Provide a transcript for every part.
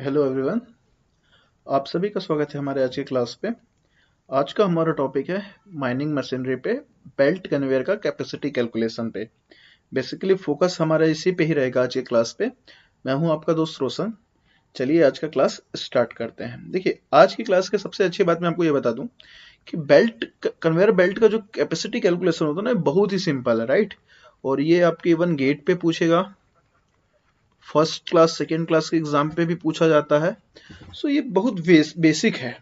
Hello everyone. आप सभी का स्वागत है हमारे आज की क्लास पे। आज का हमारा टॉपिक है माइनिंग मशीनरी पे बेल्ट कन्वेयर का कैपेसिटी कैलकुलेशन पे। बेसिकली फोकस हमारा इसी पे ही रहेगा आज की क्लास पे। मैं हूं आपका दोस्त रोशन। चलिए आज का क्लास स्टार्ट करते हैं। देखिए, आज की क्लास की सबसे अच्छी बात मैं आपको ये बता दूं कि कन्वेयर बेल्ट का जो कैपेसिटी कैलकुलेशन होता है ना, बहुत ही सिंपल है, राइट। और ये आपके इवन गेट पे पूछेगा, फर्स्ट क्लास सेकेंड क्लास के एग्जाम पे भी पूछा जाता है। सो ये बहुत बेसिक है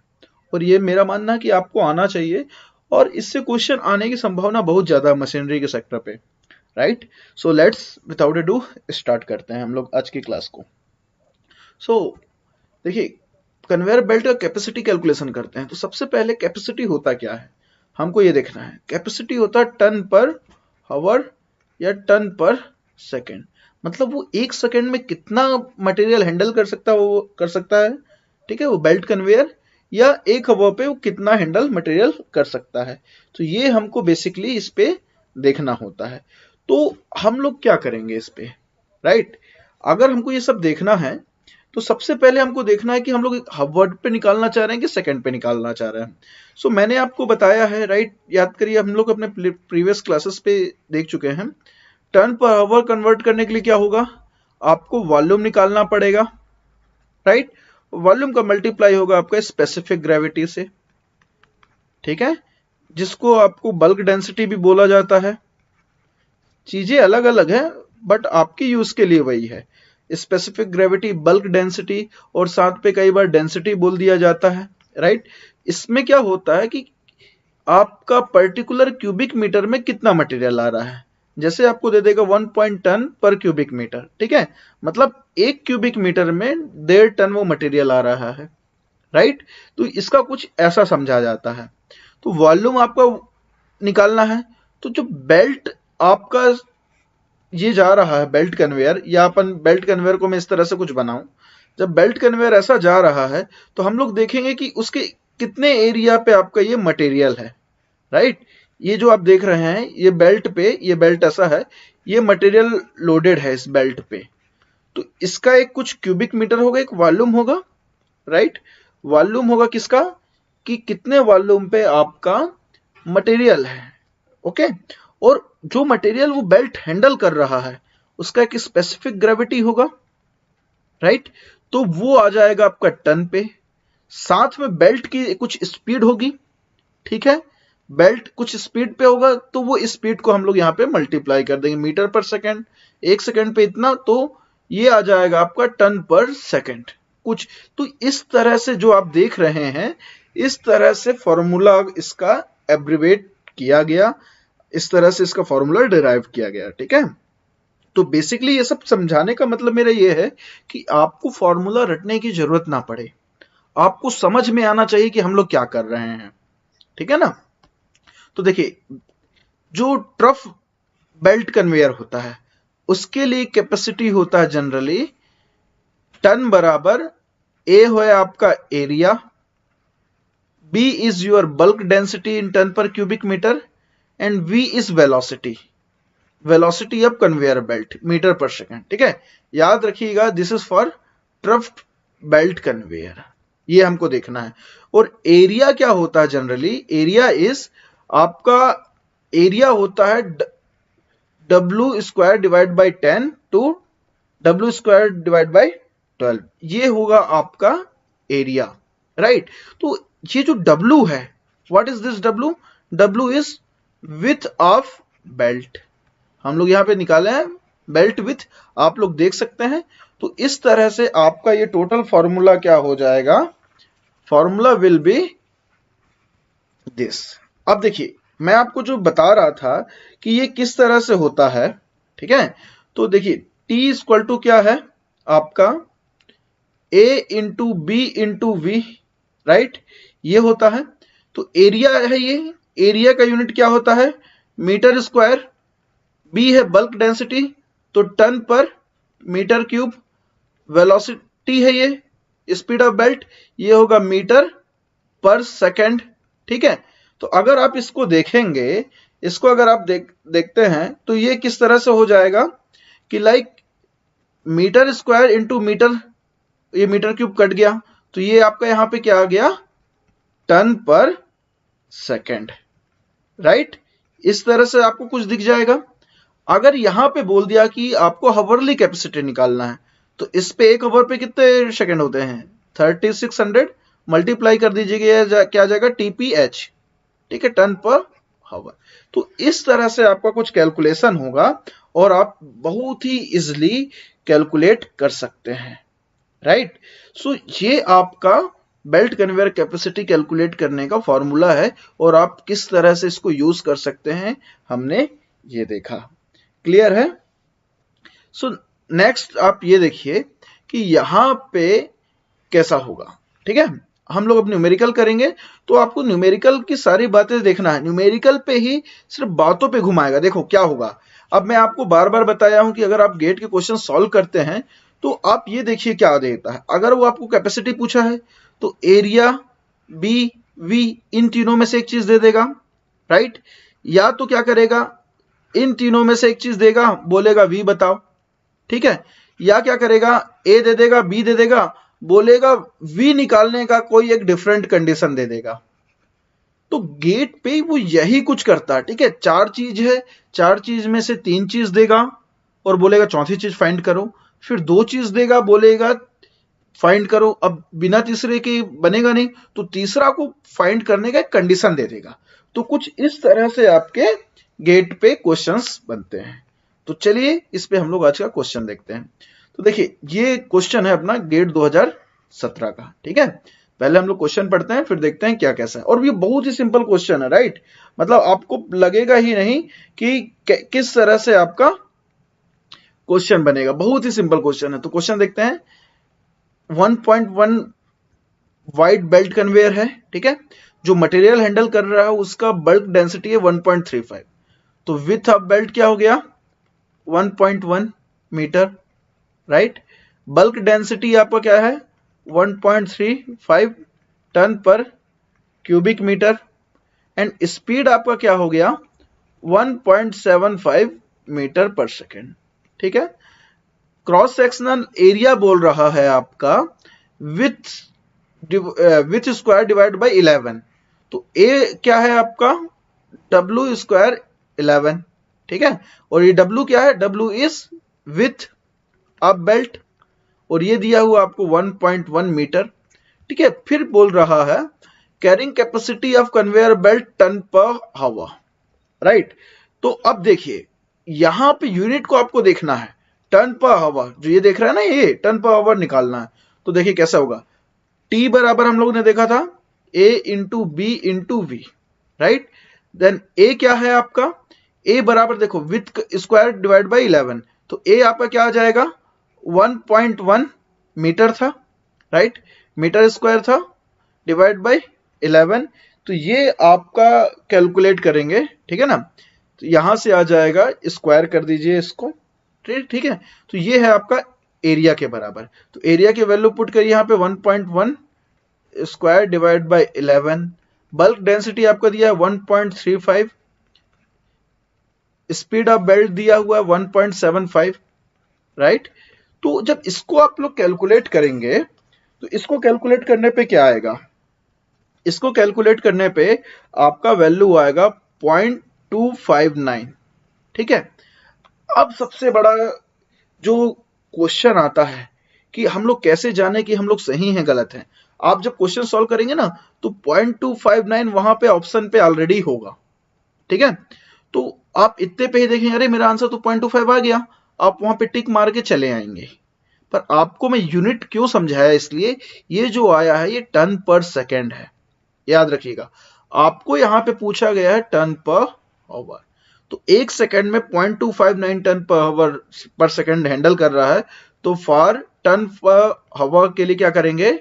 और ये मेरा मानना है कि आपको आना चाहिए और इससे क्वेश्चन आने की संभावना बहुत ज्यादा है मशीनरी के सेक्टर पे, right. So let's without A do start करते हैं हम लोग आज की क्लास को। सो देखिए, कन्वेयर बेल्ट का कैपेसिटी कैलकुलेशन करते हैं तो सबसे पहले कैपेसिटी होता क्या है हमको ये देखना है। कैपेसिटी होता है टन पर हावर या टन पर सेकेंड। मतलब वो एक सेकेंड में कितना मटेरियल हैंडल कर सकता है, वो कर सकता है, ठीक है, वो बेल्ट कन्वेयर, या एक हवा पे वो कितना हैंडल मटेरियल कर सकता है। तो ये हमको बेसिकली इस पे देखना होता है। तो हम लोग क्या करेंगे इस पे, राइट। अगर हमको ये सब देखना है तो सबसे पहले हमको देखना है कि हम लोग वर्ड पे निकालना चाह रहे हैं कि सेकंड पे निकालना चाह रहे हैं। सो मैंने आपको बताया है, राइट, याद करिए, हम लोग अपने प्रीवियस क्लासेस पे देख चुके हैं। टर्न पर आवर कन्वर्ट करने के लिए क्या होगा, आपको वॉल्यूम निकालना पड़ेगा, राइट। वॉल्यूम का मल्टीप्लाई होगा आपका स्पेसिफिक ग्रेविटी से, ठीक है, जिसको आपको बल्क डेंसिटी भी बोला जाता है। चीजें अलग अलग है बट आपके यूज के लिए वही है। स्पेसिफिक ग्रेविटी, बल्क डेंसिटी, और साथ पे कई बार डेंसिटी बोल दिया जाता है, राइट। इसमें क्या होता है कि आपका पर्टिकुलर क्यूबिक मीटर में कितना मटेरियल आ रहा है। जैसे आपको दे देगा 1 टन पर क्यूबिक मीटर, ठीक है, मतलब एक क्यूबिक मीटर में 1.5 टन वो मटेरियल आ रहा है, राइट। तो इसका कुछ ऐसा समझा जाता है। तो वॉल्यूम आपका निकालना है। तो जो बेल्ट आपका ये जा रहा है बेल्ट कन्वेयर, या अपन बेल्ट कन्वेयर को मैं इस तरह से कुछ बनाऊं, जब बेल्ट कन्वेयर ऐसा जा रहा है तो हम लोग देखेंगे कि उसके कितने एरिया पे आपका ये मटेरियल है, राइट। ये जो आप देख रहे हैं ये बेल्ट पे, ये बेल्ट ऐसा है, ये मटेरियल लोडेड है इस बेल्ट पे। तो इसका एक कुछ क्यूबिक मीटर होगा, एक वॉल्यूम होगा, राइट। वॉल्यूम होगा किसका, कि कितने वॉल्यूम पे आपका मटेरियल है, ओके। और जो मटेरियल वो बेल्ट हैंडल कर रहा है उसका एक स्पेसिफिक ग्रेविटी होगा, राइट। तो वो आ जाएगा आपका टन पे। साथ में बेल्ट की कुछ स्पीड होगी, ठीक है, बेल्ट कुछ स्पीड पे होगा तो वो स्पीड को हम लोग यहाँ पे मल्टीप्लाई कर देंगे मीटर पर सेकेंड। एक सेकेंड पे इतना, तो ये आ जाएगा आपका टन पर सेकेंड कुछ। तो इस तरह से जो आप देख रहे हैं, इस तरह से फॉर्मूला इसका एब्रिवेट किया गया, इस तरह से इसका फॉर्मूला डिराइव किया गया, ठीक है। तो बेसिकली ये सब समझाने का मतलब मेरा ये है कि आपको फॉर्मूला रटने की जरूरत ना पड़े, आपको समझ में आना चाहिए कि हम लोग क्या कर रहे हैं, ठीक है ना। तो देखिए, जो ट्रफ बेल्ट कन्वेयर होता है उसके लिए कैपेसिटी होता है जनरली टन बराबर ए हो आपका area, B is your bulk density in ton per cubic meter, and V is velocity, velocity of conveyor belt meter per second, ठीक है। याद रखिएगा, this is for trough belt conveyor, ये हमको देखना है। और एरिया क्या होता है जनरली, एरिया इज आपका, एरिया होता है W square divide by 10 to W square divide by 12, ये होगा आपका एरिया, राइट। तो ये जो डब्ल्यू है, what is this W, W is width of belt. हम लोग यहां पे निकाले हैं बेल्ट विथ, आप लोग देख सकते हैं। तो इस तरह से आपका ये टोटल फॉर्मूला क्या हो जाएगा, फॉर्मूला विल बी दिस। अब देखिए, मैं आपको जो बता रहा था कि ये किस तरह से होता है, ठीक है। तो देखिए, T इक्वल टू क्या है आपका A into B into V, right, ये होता है। तो एरिया है, ये एरिया का यूनिट क्या होता है, मीटर स्क्वायर, बी है बल्क डेंसिटी तो टन पर मीटर क्यूब, वेलोसिटी है ये स्पीड ऑफ बेल्ट, ये होगा मीटर पर सेकेंड, ठीक है। तो अगर आप इसको देखेंगे, इसको अगर आप देखते हैं तो ये किस तरह से हो जाएगा कि like metre square into metre ये मीटर क्यूब कट गया, तो ये आपका यहाँ पे क्या आ गया, टन पर सेकेंड, राइट। इस तरह से आपको कुछ दिख जाएगा। अगर यहां पे बोल दिया कि आपको हवरली कैपेसिटी निकालना है, तो इस पे एक हवर पे कितने सेकंड होते हैं, 3600 मल्टीप्लाई कर दीजिएगा, क्या आ जाएगा, TPH, ठीक है, टन पर हवर। तो इस तरह से आपका कुछ कैलकुलेशन होगा और आप बहुत ही इजिली कैलकुलेट कर सकते हैं, राइट। सो ये आपका बेल्ट कन्वेयर कैपेसिटी कैलकुलेट करने का फॉर्मूला है और आप किस तरह से इसको यूज कर सकते हैं हमने ये देखा। क्लियर है। सो नेक्स्ट आप ये देखिए कि यहां पे कैसा होगा, ठीक है। हम लोग अब न्यूमेरिकल करेंगे, तो आपको न्यूमेरिकल की सारी बातें देखना है, न्यूमेरिकल पे ही सिर्फ बातों पे घुमाएगा। देखो क्या होगा, अब मैं आपको बार बार बताया हूं कि अगर आप गेट के क्वेश्चन सॉल्व करते हैं तो आप ये देखिए क्या देता है। अगर वो आपको कैपेसिटी पूछा है तो एरिया, बी, वी, इन तीनों में से एक चीज दे देगा, राइट। या तो क्या करेगा, इन तीनों में से एक चीज देगा, बोलेगा वी बताओ, ठीक है। या क्या करेगा, ए दे देगा, बी दे देगा, बोलेगा वी निकालने का कोई एक डिफरेंट कंडीशन दे देगा। तो गेट पे वो यही कुछ करता है, ठीक है। चार चीज है, चार चीज में से तीन चीज देगा और बोलेगा चौथी चीज फाइंड करो, फिर दो चीज देगा, बोलेगा फाइंड करो। अब बिना तीसरे के बनेगा नहीं, तो तीसरा को फाइंड करने का एक कंडीशन दे देगा। तो कुछ इस तरह से आपके गेट पे क्वेश्चंस बनते हैं। तो चलिए इस पे हम लोग आज का क्वेश्चन देखते हैं। तो देखिए ये क्वेश्चन है अपना गेट 2017 का, ठीक है। पहले हम लोग क्वेश्चन पढ़ते हैं, फिर देखते हैं क्या कैसा है। और ये बहुत ही सिंपल क्वेश्चन है, राइट। मतलब आपको लगेगा ही नहीं कि किस तरह से आपका क्वेश्चन बनेगा, बहुत ही सिंपल क्वेश्चन है। तो क्वेश्चन देखते हैं। 1.1 वाइड बेल्ट कन्वेयर है, ठीक है। जो मटेरियल हैंडल कर रहा है उसका बल्क डेंसिटी है 1.35। तो विथ ऑफ बेल्ट क्या हो गया, 1.1 मीटर, राइट। बल्क डेंसिटी आपका क्या है, 1.35 ton per cubic meter. And speed आपका क्या हो गया, 1.75 मीटर पर सेकेंड, ठीक है। क्रॉस सेक्शनल एरिया बोल रहा है आपका विथ स्क्वायर डिवाइड बाय 11। तो ए क्या है आपका, W स्क्वायर 11, ठीक है। और ये W क्या है, W is with up belt, और ये दिया हुआ आपको 1.1 मीटर, ठीक है। फिर बोल रहा है carrying capacity of conveyor belt ton per hour, right. तो अब देखिए यहां पे यूनिट को आपको देखना है, टन पर हावर, जो ये देख रहा है ना, ये टन पर हावर निकालना है। तो देखिए कैसा होगा, T बराबर हम लोग ने देखा था A into B into V, right. Then A क्या है आपका, A बराबर देखो विथ स्क्वायर डिवाइड बाय 11, तो A आपका क्या आ जाएगा, 1.1 मीटर था, राइट। मीटर स्क्वायर था, डिवाइड बाय 11। तो ये आपका कैलकुलेट करेंगे, ठीक है ना। तो यहां से आ जाएगा, स्क्वायर कर दीजिए इसको, ठीक है। तो ये है आपका एरिया के बराबर। तो एरिया की वैल्यू पुट करिए यहाँ पे 1.1 square divide by 11। Bulk density आपका दिया है 1.35, स्पीड ऑफ बेल्ट दिया हुआ है 1.75, राइट। तो जब इसको आप लोग कैलकुलेट करेंगे, तो इसको कैलकुलेट करने पे क्या आएगा, इसको कैलकुलेट करने पे आपका वैल्यू आएगा 0.259, ठीक है। अब सबसे बड़ा जो क्वेश्चन आता है कि हम लोग कैसे जाने कि हम लोग सही हैं गलत हैं। आप जब क्वेश्चन सॉल्व करेंगे ना, तो 0.259 वहां पे ऑप्शन पे ऑलरेडी होगा, ठीक है। तो आप इतने पे ही देखेंगे, अरे मेरा आंसर तो 0.25 आ गया, आप वहां पे टिक मार के चले आएंगे। पर आपको मैं यूनिट क्यों समझाया, इसलिए ये जो आया है ये टन पर सेकेंड है, याद रखिएगा। आपको यहां पे पूछा गया है टन पर आवर, तो एक सेकेंड में 0.259 टन पर आवर पर सेकेंड हैंडल कर रहा है। तो फॉर टन पर आवर के लिए क्या करेंगे,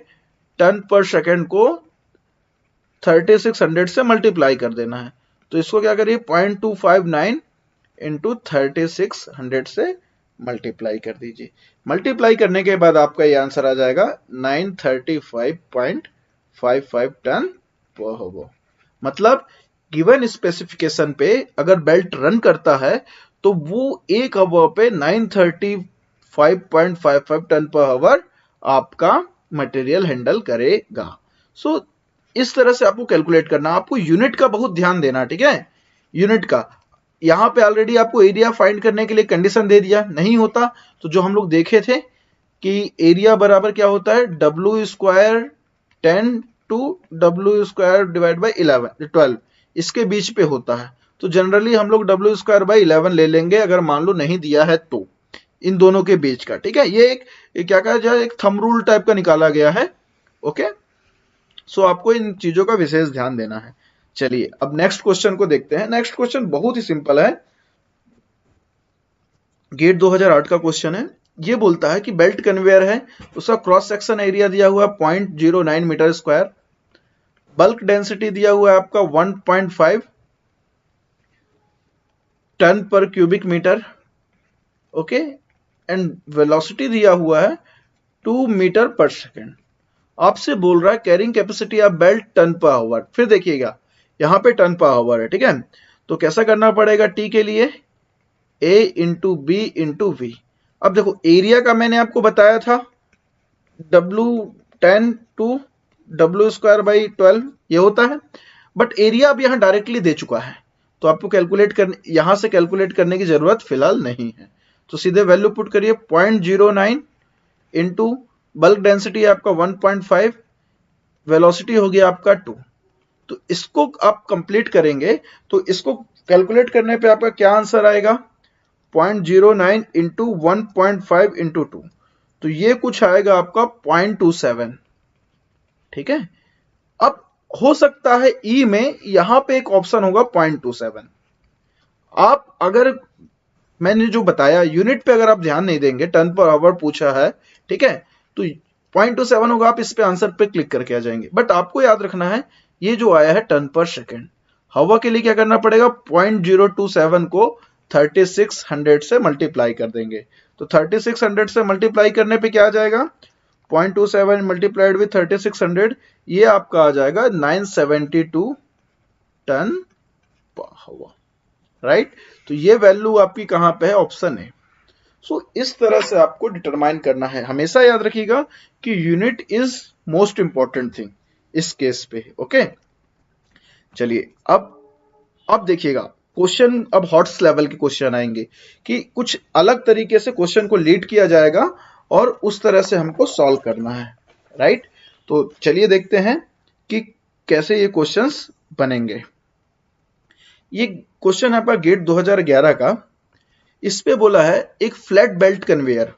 टन पर सेकेंड को 3600 से मल्टीप्लाई कर देना है। तो इसको क्या करिए, 0.259 इंटू 3600 से मल्टीप्लाई कर दीजिए। मल्टीप्लाई करने के बाद आपका ये आंसर आ जाएगा 935.55 टन पर आवर। मतलब गिवन स्पेसिफिकेशन पे अगर बेल्ट रन करता है तो वो एक आवर पे 935.55 टन पर आवर आपका मटेरियल हैंडल करेगा। सो इस तरह से आपको कैलकुलेट करना, आपको यूनिट का बहुत ध्यान देना, ठीक है। यूनिट का यहाँ पे ऑलरेडी आपको एरिया फाइंड करने के लिए कंडीशन दे दिया, नहीं होता तो जो हम लोग देखे थे कि एरिया बराबर क्या होता है, W square 10 to W square divide by 12, इसके बीच पे होता है। तो जनरली हम लोग डब्ल्यू स्क्वायर बाई 11 ले लेंगे अगर मान लो नहीं दिया है तो, इन दोनों के बीच का, ठीक है। ये एक क्या कहा जाए, एक थंब रूल टाइप का निकाला गया है। ओके, सो आपको इन चीजों का विशेष ध्यान देना है। चलिए अब नेक्स्ट क्वेश्चन को देखते हैं। नेक्स्ट क्वेश्चन बहुत ही सिंपल है, गेट 2008 का क्वेश्चन है। ये बोलता है कि बेल्ट कन्वेयर है, उसका क्रॉस सेक्शन एरिया दिया हुआ है 0.09 मीटर स्क्वायर, बल्क डेंसिटी दिया हुआ है आपका 1.5 ton per cubic metre, okay, and velocity दिया हुआ है 2 मीटर पर सेकेंड। आपसे बोल रहा है carrying capacity of belt ton per hour. फिर देखिएगा यहाँ पे टन पर आवर है, ठीक है। तो कैसा करना पड़ेगा, टी के लिए A into B into V. अब देखो एरिया का मैंने आपको बताया था W10 to W square by 12 ये होता है, बट एरिया अब यहाँ डायरेक्टली दे चुका है तो आपको कैलकुलेट करने, यहां से कैलकुलेट करने की जरूरत फिलहाल नहीं है। तो सीधे वैल्यू पुट करिए 0.09 इंटू बल्क डेंसिटी आपका 1.5, वेलोसिटी हो गया आपका 2। तो इसको आप कंप्लीट करेंगे तो इसको कैलकुलेट करने पे आपका क्या आंसर आएगा, 0.09 इंटू 1.5 इंटू 2, तो ये कुछ आएगा आपका 0.27, ठीक है। अब हो सकता है ई में यहां पे एक ऑप्शन होगा 0.27। आप अगर मैंने जो बताया यूनिट पे अगर आप ध्यान नहीं देंगे, टन पर आवर पूछा है, ठीक है, तो 0.27 होगा, आप इस पे आंसर पे क्लिक करके आ जाएंगे। बट आपको याद रखना है ये जो आया है टन पर सेकेंड, हवा के लिए क्या करना पड़ेगा, 0.027 को 3600 से मल्टीप्लाई कर देंगे। तो 3600 से मल्टीप्लाई करने पे क्या आ जाएगा, 0.27 मल्टीप्लाइड विथ 3600, ये आपका आ जाएगा 972 टन पर हवा, राइट। तो ये वैल्यू आपकी कहां पे है, ऑप्शन है। सो इस तरह से आपको डिटरमाइन करना है। हमेशा याद रखिएगा कि unit is most important thing इस केस पे, ओके। चलिए अब देखिएगा क्वेश्चन, अब हॉट्स लेवल के क्वेश्चन आएंगे कि कुछ अलग तरीके से क्वेश्चन को लीड किया जाएगा और उस तरह से हमको सॉल्व करना है, राइट। तो चलिए देखते हैं कि कैसे ये क्वेश्चंस बनेंगे। ये क्वेश्चन है आपका गेट 2011 का। इस पे बोला है एक फ्लैट बेल्ट कन्वेयर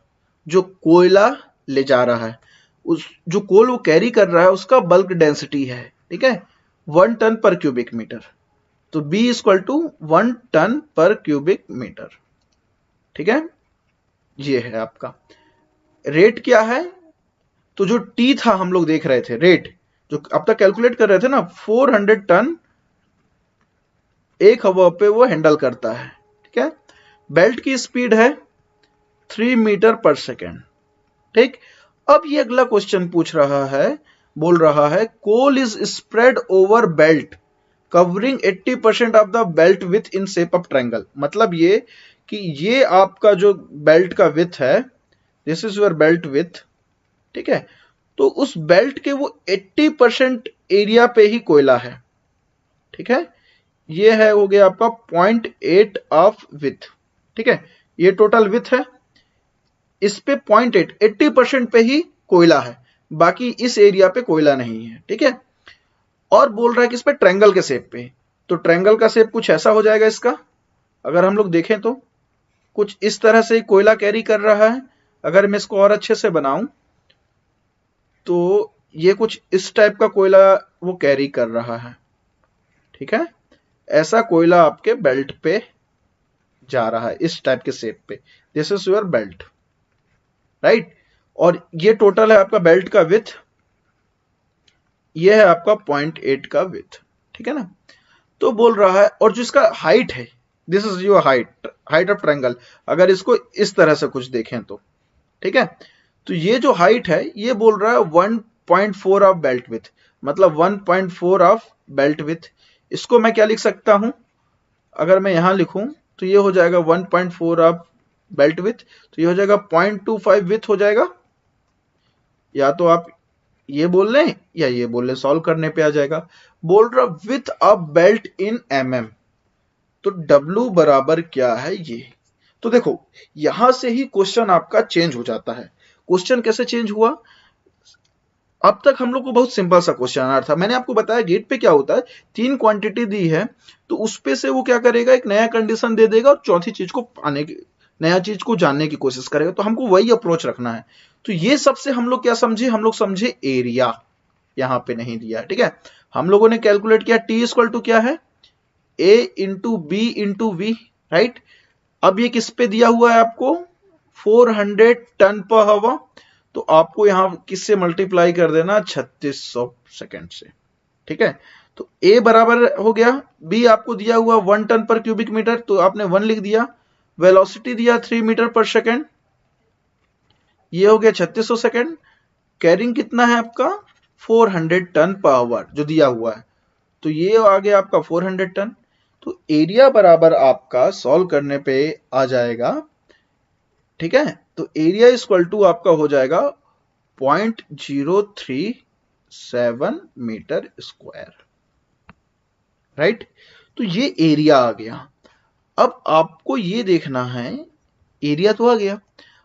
जो कोयला ले जा रहा है, उस जो कोल वो कैरी कर रहा है उसका बल्क डेंसिटी है, ठीक है, 1 टन पर क्यूबिक मीटर। तो B equal to 1 ton per cubic metre, ठीक है। ये है आपका रेट क्या है, तो जो T था हम लोग देख रहे थे, रेट जो अब तक कैलकुलेट कर रहे थे ना, 400 टन एक हवा पे वो हैंडल करता है, ठीक है। बेल्ट की स्पीड है 3 मीटर पर सेकेंड, ठीक। अब ये अगला क्वेश्चन पूछ रहा है, बोल रहा है coal is spread over belt covering 80% of the belt with in shape of triangle. मतलब ये कि ये आपका जो बेल्ट का विथ है, this is your belt with, ठीक है। तो उस बेल्ट के वो 80% एरिया पे ही कोयला है, ठीक है। ये है हो गया आपका 0.8 ऑफ विथ, ठीक है। ये टोटल विथ है, इस पे 0.8 80% पे ही कोयला है, बाकी इस एरिया पे कोयला नहीं है, ठीक है। और बोल रहा है कि इस पे ट्रायंगल के शेप पे, तो ट्रायंगल का शेप कुछ ऐसा हो जाएगा इसका। अगर हम लोग देखें तो कुछ इस तरह से कोयला कैरी कर रहा है। अगर मैं इसको और अच्छे से बनाऊं तो ये कुछ इस टाइप का कोयला वो कैरी कर रहा है, ठीक है। ऐसा कोयला आपके बेल्ट पे जा रहा है इस टाइप के शेप पे, this is your belt, right. और ये टोटल है आपका बेल्ट का विथ, ये है आपका 0.8 का विथ, ठीक है ना। तो बोल रहा है, और जो इसका हाइट है, this is your height of triangle. अगर इसको इस तरह से कुछ देखें तो, ठीक है, तो ये जो हाइट है ये बोल रहा है 1.4 ऑफ बेल्ट विथ, मतलब 1.4 ऑफ बेल्ट विथ। इसको मैं क्या लिख सकता हूं, अगर मैं यहां लिखूं तो ये हो जाएगा 1.4 ऑफ बेल्ट विथ, तो ये हो जाएगा 0.25 विथ हो जाएगा, या तो आप ये बोल लें या ये बोल लें, सॉल्व करने पे आ जाएगा। बोल रहा with a belt in mm, तो W बराबर क्या है ये। तो देखो यहां से ही क्वेश्चन आपका चेंज हो जाता है। क्वेश्चन कैसे चेंज हुआ, अब तक हम लोग को बहुत सिंपल सा क्वेश्चन आ रहा था। मैंने आपको बताया गेट पे क्या होता है, 3 क्वांटिटी दी है तो उस पे से वो क्या करेगा, एक नया कंडीशन दे देगा और चौथी चीज को पाने की, नया चीज को जानने की कोशिश करेगा। तो हमको वही अप्रोच रखना है। तो ये सबसे हम लोग क्या समझे, हम लोग समझे एरिया, यहां पे नहीं दिया, ठीक है। हम लोगों ने कैलकुलेट किया टी इक्वल टू क्या है, A into B into V, right. अब ये किस पे दिया हुआ है आपको, 400 टन पर हवा, तो आपको यहां किससे मल्टीप्लाई कर देना, 3600 सेकेंड से, ठीक है। तो ए बराबर हो गया, बी आपको दिया हुआ 1 टन पर क्यूबिक मीटर, तो आपने 1 लिख दिया, वेलोसिटी दिया 3 मीटर पर सेकेंड, ये हो गया 3600 सेकेंड। कैरिंग कितना है आपका, 400 टन पर आवर जो दिया हुआ है, तो ये आ गया आपका 400 टन। तो एरिया बराबर आपका सॉल्व करने पे आ जाएगा, ठीक है। तो एरिया इक्वल टू आपका हो जाएगा 0.037 मीटर स्क्वायर, राइट। तो ये एरिया आ गया। अब आपको ये देखना है, एरिया तो आ गया,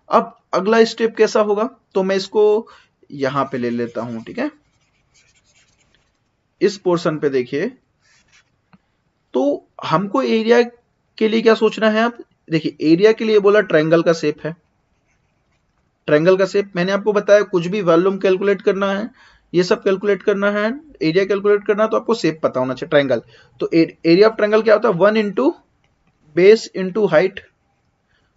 अब अगला स्टेप कैसा होगा, तो मैं इसको यहां पे ले लेता हूं, ठीक है। इस पोर्शन पे देखिए, तो हमको एरिया के लिए क्या सोचना है। आप देखिए एरिया के लिए बोला ट्रायंगल का शेप है, ट्रायंगल का शेप मैंने आपको बताया, कुछ भी वॉल्यूम कैलकुलेट करना है, ये सब कैलकुलेट करना है, एरिया कैलकुलेट करना है, तो आपको शेप पता होना चाहिए ट्रायंगल। तो एरिया ऑफ ट्रायंगल क्या होता है, 1 इंटू बेस इंटू हाइट।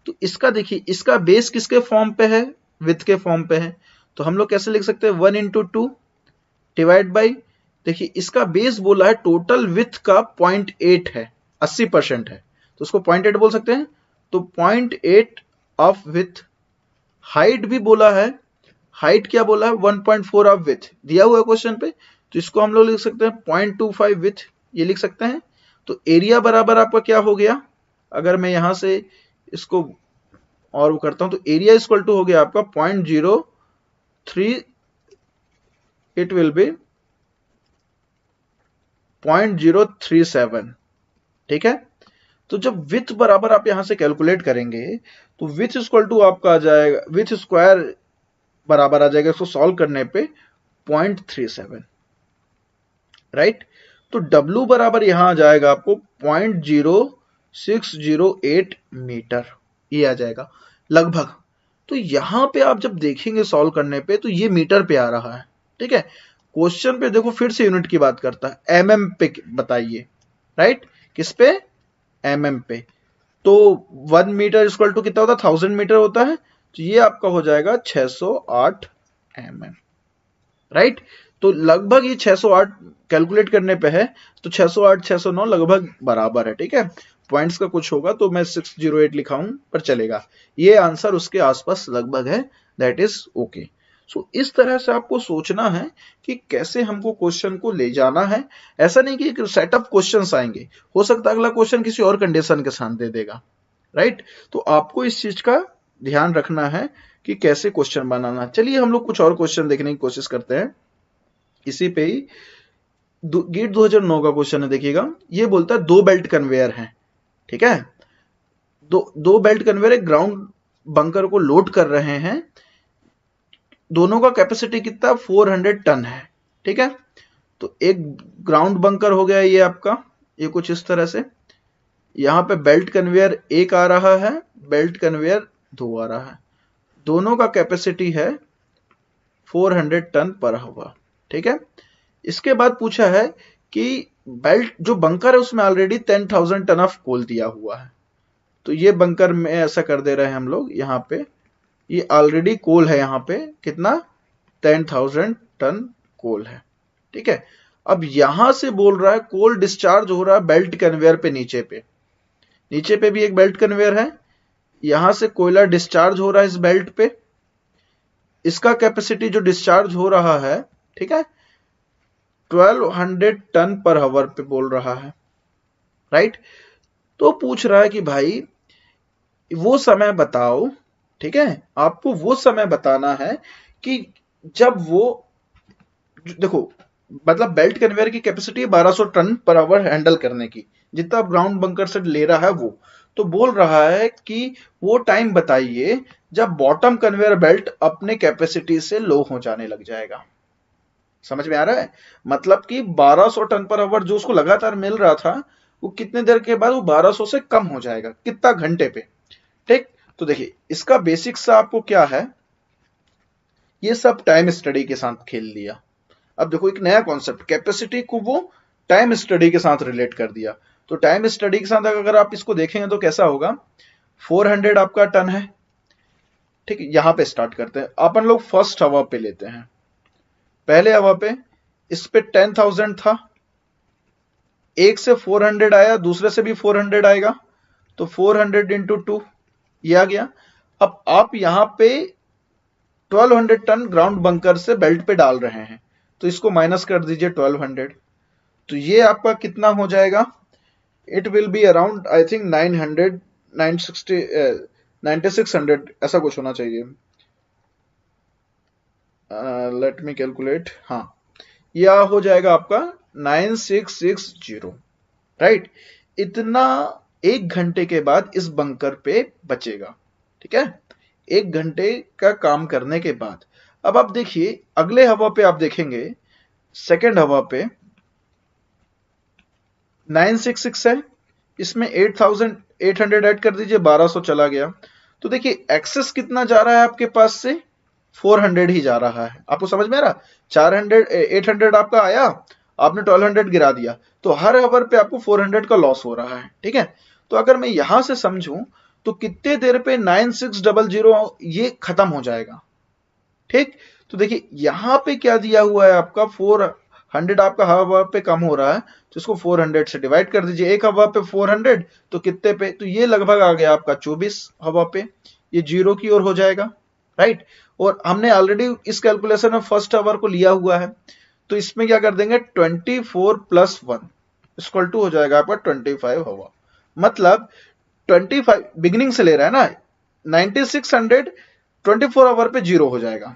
तो इसका देखिए, इसका बेस किसके फॉर्म पे है, विथ के फॉर्म पे है, तो हम लोग कैसे लिख सकते हैं, 1 इंटू 2 डिवाइड बाई, देखिए इसका बेस बोला है टोटल विथ का 0.8 है, 80% है, तो उसको 0.8 बोल सकते हैं। तो 0.8 ऑफ विथ, हाइट भी बोला है, हाइट क्या बोला है, 1.4 ऑफ विथ दिया हुआ है क्वेश्चन पे, तो इसको हम लोग लिख सकते हैं 0.25 विथ, ये लिख सकते हैं। तो एरिया बराबर आपका क्या हो गया, अगर मैं यहां से इसको और वो करता हूं, तो एरिया इक्वल टू हो गया आपका 0.03, इट विल बी 0.037, ठीक है। तो जब विथ बराबर आप यहां से कैलकुलेट करेंगे, तो विथ इक्वल टू आपका आ जाएगा, विथ स्क्वायर बराबर आ जाएगा इसको सॉल्व करने पे 0.37, राइट। तो W बराबर यहां आ जाएगा आपको 0.0608 मीटर, ये आ जाएगा लगभग। तो यहां पे आप जब देखेंगे सॉल्व करने पे, तो ये मीटर पे आ रहा है, ठीक है। क्वेश्चन पे देखो फिर से यूनिट की बात करता है, mm पे बताइए, राइट, किस पे, mm पे। तो 1 मीटर इक्वल टू कितना होता है, 1000 मीटर होता है, तो ये आपका हो जाएगा 608 mm, राइट। तो लगभग ये 608 कैलकुलेट करने पे है, तो 608 609 लगभग बराबर है, ठीक है। पॉइंट्स का कुछ होगा तो मैं 608 लिखा हूं, पर चलेगा, ये आंसर उसके आसपास लगभग है, दैट इज ओके। सो इस तरह से आपको सोचना है कि कैसे हमको क्वेश्चन को ले जाना है। ऐसा नहीं कि एक सेटअप क्वेश्चंस आएंगे, हो सकता है अगला क्वेश्चन किसी और कंडीशन के साथ दे देगा, राइट। तो आपको इस चीज का ध्यान रखना है कि कैसे क्वेश्चन बनाना। चलिए हम लोग कुछ और क्वेश्चन देखने की कोशिश करते हैं इसी पे ही। गेट 2009 का क्वेश्चन है, देखिएगा, ये बोलता है 2 बेल्ट कन्वेयर हैं, ठीक है। दो बेल्ट कन्वेयर एक ग्राउंड बंकर को लोड कर रहे हैं, दोनों का कैपेसिटी कितना, 400 टन है, ठीक है। तो एक ग्राउंड बंकर हो गया ये आपका, ये कुछ इस तरह से, यहां पे बेल्ट कन्वेयर एक आ रहा है, बेल्ट कन्वेयर 2 आ रहा है, दोनों का कैपेसिटी है 400 टन पर हवा, ठीक है। इसके बाद पूछा है कि बेल्ट जो बंकर है उसमें ऑलरेडी 10,000 टन ऑफ कोल दिया हुआ है, तो ये बंकर में ऐसा कर दे रहे हैं हम लोग, यहाँ पे ये ऑलरेडी कोल है, यहाँ पे कितना, 10,000 टन कोल है, ठीक है। अब यहां से बोल रहा है कोल डिस्चार्ज हो रहा है बेल्ट कन्वेयर पे, नीचे पे भी एक बेल्ट कन्वेयर है, यहां से कोयला डिस्चार्ज हो रहा है इस बेल्ट पे, इसका कैपेसिटी जो डिस्चार्ज हो रहा है, ठीक है, 1200 टन पर आवर पे बोल रहा है, राइट। तो पूछ रहा है कि भाई वो समय बताओ, ठीक है, आपको वो समय बताना है कि जब वो देखो, मतलब बेल्ट कन्वेयर की capacity 1200 ton per hour handle करने की, जितना ग्राउंड बंकर से ले रहा है वो। तो बोल रहा है कि वो टाइम बताइए जब बॉटम कन्वेयर बेल्ट अपने कैपेसिटी से लो हो जाने लग जाएगा। समझ में आ रहा है? मतलब कि 1200 टन पर आवर जो उसको लगातार मिल रहा था, वो कितने देर के बाद वो 1200 से कम हो जाएगा, कितना घंटे पे। ठीक, तो देखिए इसका बेसिक सा आपको क्या है, ये सब टाइम स्टडी के साथ खेल लिया। अब देखो एक नया कॉन्सेप्ट, कैपेसिटी को वो टाइम स्टडी के साथ रिलेट कर दिया। तो टाइम स्टडी के साथ अगर आप इसको देखेंगे तो कैसा होगा, 400 आपका टन है। ठीक है, यहां पे स्टार्ट करते हैं अपन लोग, फर्स्ट हवा पे लेते हैं। पहले हवा पे इस पे 10,000 था, एक से 400 आया, दूसरे से भी 400 आएगा, तो 400 इंटू 2 ये आ गया। अब आप यहां पे 1200 टन ग्राउंड बंकर से बेल्ट पे डाल रहे हैं, तो इसको माइनस कर दीजिए 1200। तो ये आपका कितना हो जाएगा, it will be around I think 900, 960, 9600 ऐसा कुछ होना चाहिए। लेट मी कैलकुलेट, हाँ यह हो जाएगा आपका 9660, राइट। इतना एक घंटे के बाद इस बंकर पे बचेगा। ठीक है, एक घंटे का काम करने के बाद। अब आप देखिए अगले हवा पे, आप देखेंगे सेकेंड हवा पे 966 है, इसमें 8800 ऐड कर दीजिए, 1200 चला गया। तो देखिए एक्सेस कितना जा रहा है आपके पास से, 400 ही जा रहा है। आपको समझ में आ रहा, 400 800 आपका आया, आपने 1200 गिरा दिया, तो हर हवर पे आपको 400 का लॉस हो रहा है। ठीक है, तो अगर मैं यहां से समझूं तो कितने देर पे 9600 ये खत्म हो जाएगा। ठीक, तो देखिए यहां पे क्या दिया हुआ है आपका, 400 आपका हवा पे कम हो रहा है, तो इसको 400 से डिवाइड कर दीजिए। एक हवा पे 400 तो कितने पे, तो ये लगभग आ गया आपका 24 हवा पे, ये जीरो की ओर हो जाएगा, राइट। और हमने ऑलरेडी इस कैलकुलेशन में फर्स्ट आवर को लिया हुआ है, तो इसमें क्या कर देंगे, 24 प्लस 1 इक्वल टू हो जाएगा आपका 25 हवा। मतलब 25 बिगिनिंग से ले रहा है ना, 9600 24 आवर पे जीरो हो जाएगा,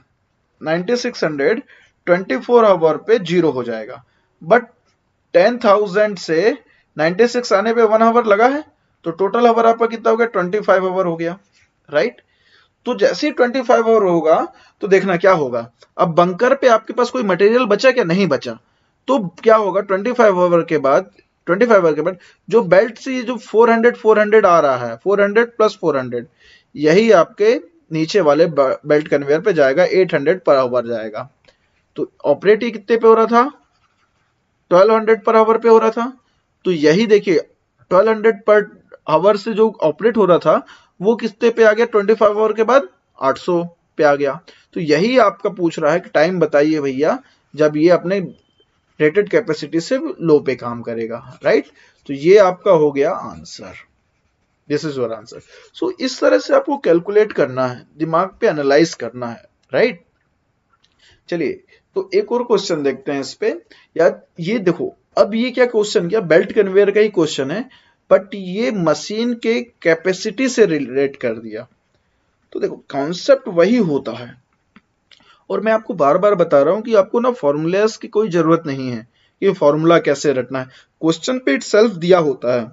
9600 24 आवर पे जीरो हो जाएगा। बट 10,000 से 96 आने पे 1 आवर लगा है, तो टोटल आवर आपका कितना हो गया, 25 आवर हो गया, राइट। तो जैसे ही 25 आवर होगा तो देखना क्या होगा, अब बंकर पे आपके पास कोई मटेरियल बचा क्या, नहीं बचा। तो क्या होगा, 25 आवर के बाद जो बेल्ट से ये जो 400 आ रहा है, 400 प्लस 400, यही आपके नीचे वाले बेल्ट कन्वेयर पे जाएगा, 800 पर आवर जाएगा। तो ऑपरेट ही कितने पे हो रहा था, 1200 पर आवर पे हो रहा था। तो यही देखिए 1200 पर आवर से जो ऑपरेट हो रहा था, वो कितने पे आ गया, 25 आवर के बाद 800 पे आ गया। तो यही आपका पूछ रहा है कि टाइम बताइए भैया जब ये अपने रेटेड कैपेसिटी से लो पे काम करेगा, राइट। तो ये आपका हो गया answer, this is your answer. So इस तरह से आपको कैलकुलेट करना है, दिमाग पे एनालाइज करना है, राइट। चलिए तो एक और क्वेश्चन देखते हैं इस पे। यार ये देखो, अब ये क्या क्वेश्चन किया, बेल्ट कन्वेयर का ही क्वेश्चन है, बट ये मशीन के कैपेसिटी से रिलेट कर दिया। तो देखो कॉन्सेप्ट वही होता है, और मैं आपको बार बार बता रहा हूं कि आपको ना फॉर्मूलाज की कोई जरूरत नहीं है कि फॉर्मूला कैसे रटना है, क्वेश्चन पे इट सेल्फ दिया होता है,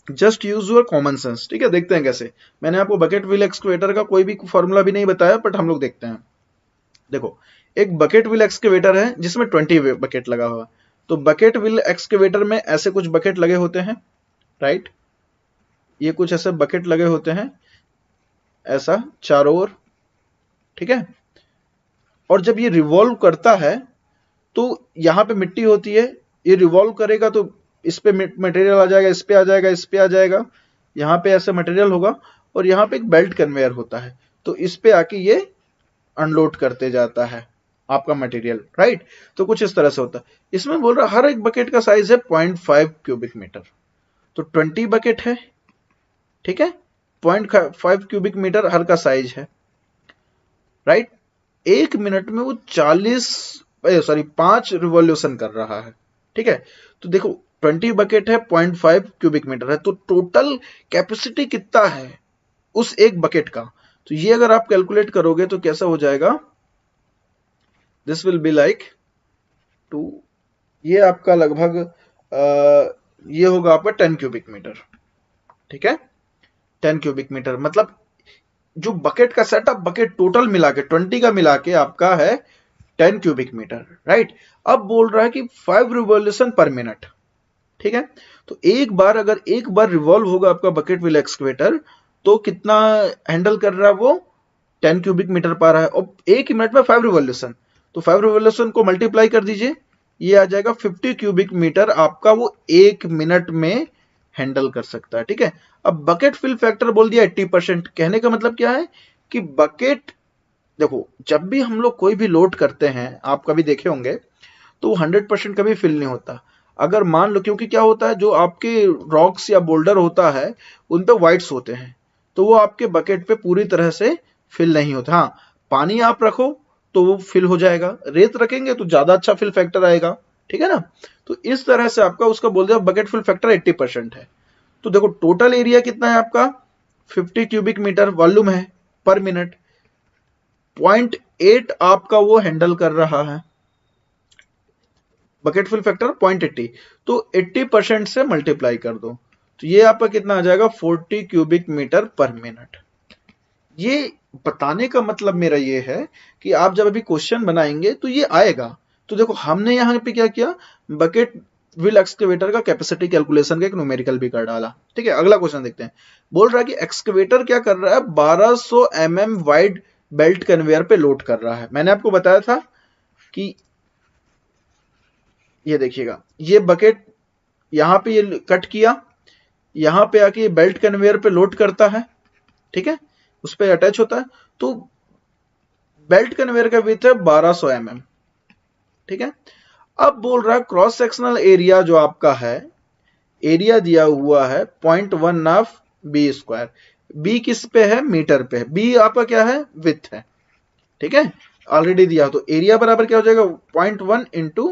just use your common sense. ठीक है, देखते हैं कैसे। मैंने आपको बकेट व्हील एक्सकवेटर का कोई भी फॉर्मूला भी नहीं बताया, बट हम लोग देखते हैं। देखो एक बकेट व्हील एक्सकेवेटर है जिसमें 20 बकेट लगा हुआ। तो बकेट व्हील एक्सकेवेटर में ऐसे कुछ बकेट लगे होते हैं, राइट। ये कुछ ऐसे बकेट लगे होते हैं, ऐसा चारों ओर, ठीक है। और जब ये रिवॉल्व करता है तो यहां पे मिट्टी होती है, ये रिवॉल्व करेगा तो इस पे मटेरियल आ जाएगा, इस पे आ जाएगा, इस पे आ जाएगा, यहाँ पे ऐसा मटेरियल होगा, और यहाँ पे एक बेल्ट कन्वेयर होता है, तो इस पे आके ये अनलोड करते जाता है आपका मटेरियल, राइट। तो कुछ इस तरह से होता है। इसमें बोल रहा हर एक बकेट का साइज है 0.5 क्यूबिक मीटर, तो 20 बकेट है, ठीक है, 0.5 क्यूबिक मीटर हर का साइज है, राइट। एक मिनट में वो 5 रिवॉल्यूशन कर रहा है, ठीक है। तो देखो 20 बकेट है, 0.5 क्यूबिक मीटर है, तो टोटल कैपेसिटी कितना है उस एक बकेट का। तो ये अगर आप कैलकुलेट करोगे तो कैसा हो जाएगा, दिस विल बी लाइक 2, ये आपका लगभग ये होगा आपका 10 क्यूबिक मीटर, ठीक है। 10 क्यूबिक मीटर मतलब जो बकेट का सेटअप, बकेट टोटल मिला के 20 का मिला के आपका है 10 क्यूबिक मीटर, राइट। अब बोल रहा है कि 5 रिवॉल्यूशन पर मिनट, ठीक है। तो अगर एक बार रिवॉल्व होगा आपका बकेट व्हील एक्सकवेटर तो कितना हैंडल कर रहा है वो, 10 क्यूबिक मीटर पा रहा है। और एक मिनट में 5 रिवॉल्यूशन, तो 5 रिवॉल्यूशन को मल्टीप्लाई कर दीजिए, ये आ जाएगा 50 क्यूबिक मीटर आपका वो एक मिनट में हैंडल कर सकता है, ठीक है। अब बकेट फिल फैक्टर बोल दिया 80%, कहने का मतलब क्या है कि बकेट, देखो जब भी हम लोग कोई भी लोड करते हैं, आप कभी देखे होंगे, तो 100% कभी फिल नहीं होता। अगर मान लो, क्योंकि क्या होता है, जो आपके रॉक्स या बोल्डर होता है उन पे वाइट्स होते हैं, तो वो आपके बकेट पे पूरी तरह से फिल नहीं होता। हाँ, पानी आप रखो तो वो फिल हो जाएगा, रेत रखेंगे तो ज्यादा अच्छा फिल फैक्टर आएगा, ठीक है ना। तो इस तरह से आपका उसका बोल दिया बकेट फिल फैक्टर 80% है। तो देखो टोटल एरिया कितना है आपका, 50 क्यूबिक मीटर वॉल्यूम है पर मिनट, 0.8 आपका वो हैंडल कर रहा है, बकेट फिल फैक्टर 0.80, तो 80% से मल्टीप्लाई कर दो, तो ये आपका कितना आ जाएगा, 40 क्यूबिक मीटर पर मिनट। ये बताने का मतलब मेरा ये है कि आप जब अभी क्वेश्चन बनाएंगे तो ये आएगा। तो देखो हमने यहाँ पे क्या किया, बकेट व्हील एक्सकवेटर का कैपेसिटी कैलकुलेशन का एक न्यूमेरिकल भी कर डाला, ठीक है। अगला क्वेश्चन देखते हैं। बोल रहा है कि एक्सकवेटर क्या कर रहा है, 1200 mm वाइड बेल्ट कन्वेयर पे लोड कर रहा है। मैंने आपको बताया था कि ये देखिएगा, ये बकेट यहां पे ये कट किया, यहां पे आके ये बेल्ट कन्वेयर पे लोड करता है, ठीक है, उस पे अटैच होता है। तो बेल्ट कन्वेयर का विड्थ है 1200 mm, ठीक है। अब बोल रहा है क्रॉस सेक्शनल एरिया जो आपका है, एरिया दिया हुआ है 0.1 ऑफ बी स्क्वायर, बी किस पे है, मीटर पे है, बी आपका क्या है, विड्थ है, ठीक है, ऑलरेडी दिया। तो एरिया बराबर क्या हो जाएगा, 0.1 इंटू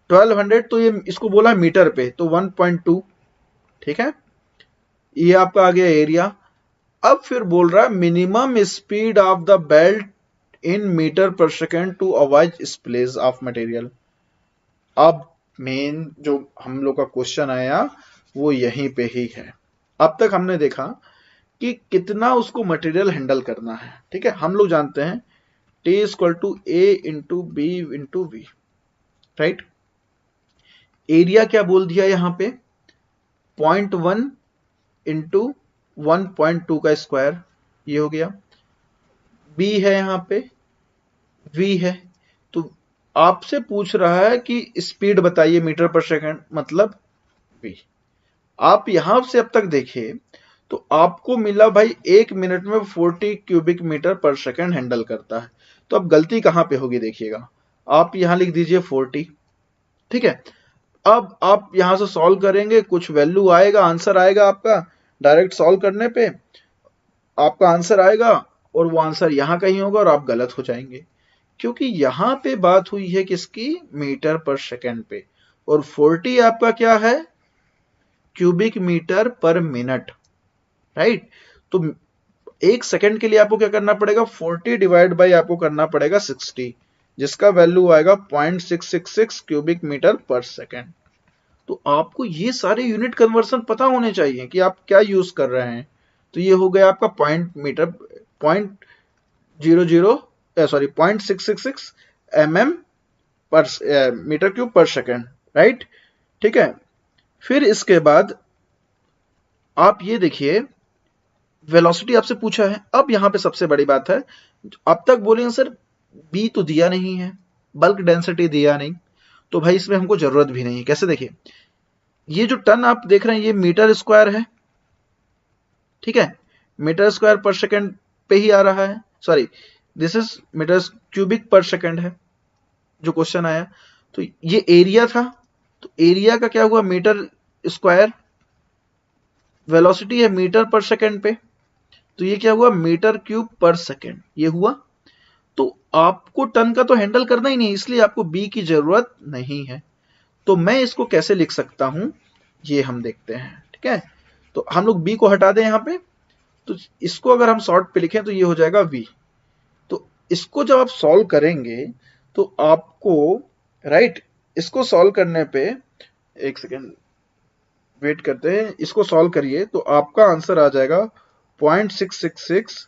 1200, तो ये इसको बोला मीटर पे, तो 1.2, ठीक है। ये आपका आ गया एरिया। अब फिर बोल रहा है minimum speed of the belt in meter per second to avoid spillage of material. अब मेन जो हम लोग का क्वेश्चन आया वो यहीं पे ही है। अब तक हमने देखा कि कितना उसको मटेरियल हैंडल करना है, ठीक है। हम लोग जानते हैं T equal to A into B into V, right. Area क्या बोल दिया यहां पे, 0.1 इंटू 1.2 का स्क्वायर, ये हो गया। बी है यहां पे, वी है, तो आपसे पूछ रहा है कि स्पीड बताइए मीटर पर सेकंड, मतलब वी। आप यहां से अब तक देखिए तो आपको मिला भाई एक मिनट में 40 क्यूबिक मीटर पर सेकंड हैंडल करता है। तो अब गलती कहां पे होगी देखिएगा, आप यहां लिख दीजिए 40, ठीक है। अब आप यहां से सॉल्व करेंगे, कुछ वैल्यू आएगा, आंसर आएगा आपका, डायरेक्ट सॉल्व करने पे आपका आंसर आएगा, और वो आंसर यहां कहीं होगा और आप गलत हो जाएंगे, क्योंकि यहां पे बात हुई है किसकी, मीटर पर सेकंड पे, और 40 आपका क्या है, cubic metre per minute, right. तो एक सेकंड के लिए आपको क्या करना पड़ेगा, 40 डिवाइड बाई आपको करना पड़ेगा 60, जिसका वैल्यू आएगा 0.666 क्यूबिक मीटर पर सेकंड। तो आपको ये सारे यूनिट कन्वर्सन पता होने चाहिए कि आप क्या यूज कर रहे हैं। तो ये हो गया आपका पॉइंट 666 mm पर मीटर क्यूब पर सेकंड, राइट, ठीक है। फिर इसके बाद आप ये देखिए, वेलोसिटी आपसे पूछा है। अब यहां पे सबसे बड़ी बात है, अब तक बोलेंगे सर बी तो दिया नहीं है, बल्क डेंसिटी दिया नहीं, तो भाई इसमें हमको जरूरत भी नहीं है। कैसे, देखिए ये जो टन आप देख रहे हैं ये मीटर स्क्वायर है, ठीक है, मीटर स्क्वायर पर सेकंड पे ही आ रहा है, sorry this is metre cubic per second है जो क्वेश्चन आया। तो ये एरिया था, तो एरिया का क्या हुआ, मीटर स्क्वायर, वेलोसिटी है मीटर पर सेकंड पे, तो ये क्या हुआ, मीटर क्यूब पर सेकंड, ये हुआ। तो आपको टन का तो हैंडल करना ही नहीं, इसलिए आपको बी की जरूरत नहीं है। तो मैं इसको कैसे लिख सकता हूं, ये हम देखते हैं, ठीक है। तो हम लोग बी को हटा दें यहां पे, तो इसको अगर हम शॉर्ट पे लिखें तो ये हो जाएगा वी। तो इसको जब आप सॉल्व करेंगे तो आपको राइट इसको सॉल्व करने पे, एक सेकेंड वेट करते हैं, इसको सॉल्व करिए तो आपका आंसर आ जाएगा 0.666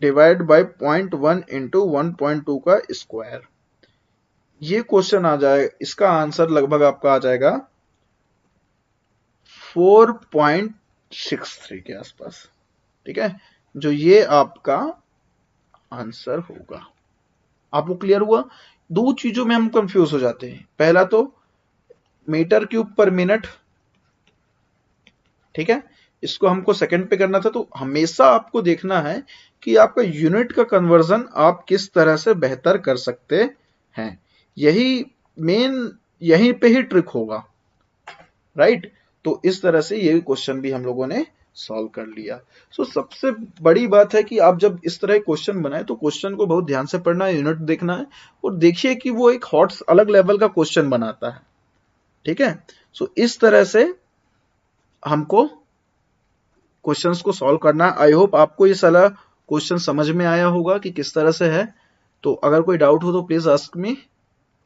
डिवाइड बाय 0.1 इंटू 1.2 का स्क्वायर। ये क्वेश्चन आ जाए, इसका आंसर लगभग आपका आ जाएगा 4.63 के आसपास। ठीक है, जो ये आपका आंसर होगा। आपको क्लियर हुआ? दो चीजों में हम कंफ्यूज हो जाते हैं। पहला तो मीटर क्यूब पर मिनट, ठीक है, इसको हमको सेकंड पे करना था। तो हमेशा आपको देखना है कि आपका यूनिट का कन्वर्जन आप किस तरह से बेहतर कर सकते हैं। यही मेन, यहीं पे ही ट्रिक होगा, राइट। तो इस तरह से ये क्वेश्चन भी हम लोगों ने सॉल्व कर लिया। सो सबसे बड़ी बात है कि आप जब इस तरह क्वेश्चन बनाए तो क्वेश्चन को बहुत ध्यान से पढ़ना है, यूनिट देखना है और देखिए कि वो एक हॉट अलग लेवल का क्वेश्चन बनाता है। ठीक है, सो इस तरह से हमको क्वेश्चंस को सॉल्व करना। आई होप आपको ये सारा क्वेश्चन समझ में आया होगा कि किस तरह से है। तो अगर कोई डाउट हो तो please ask me.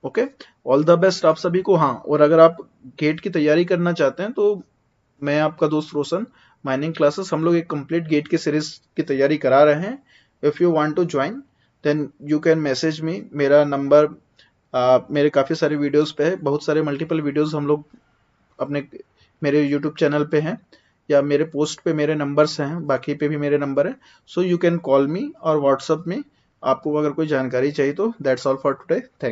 Okay, all the best आप सभी को। हाँ, और अगर आप गेट की तैयारी करना चाहते हैं तो मैं आपका दोस्त रोशन, माइनिंग क्लासेस, हम लोग एक कंप्लीट गेट की सीरीज की तैयारी करा रहे हैं। If you want to join then you can message me. मेरा नंबर मेरे काफी सारे वीडियोस पे है, बहुत सारे मल्टीपल वीडियोस हम लोग अपने मेरे यूट्यूब चैनल पे हैं, या मेरे पोस्ट पे मेरे नंबर्स हैं, बाकी पे भी मेरे नंबर है। सो यू कैन कॉल मी और व्हाट्सएप में आपको अगर कोई जानकारी चाहिए तो। That's all for today. Thank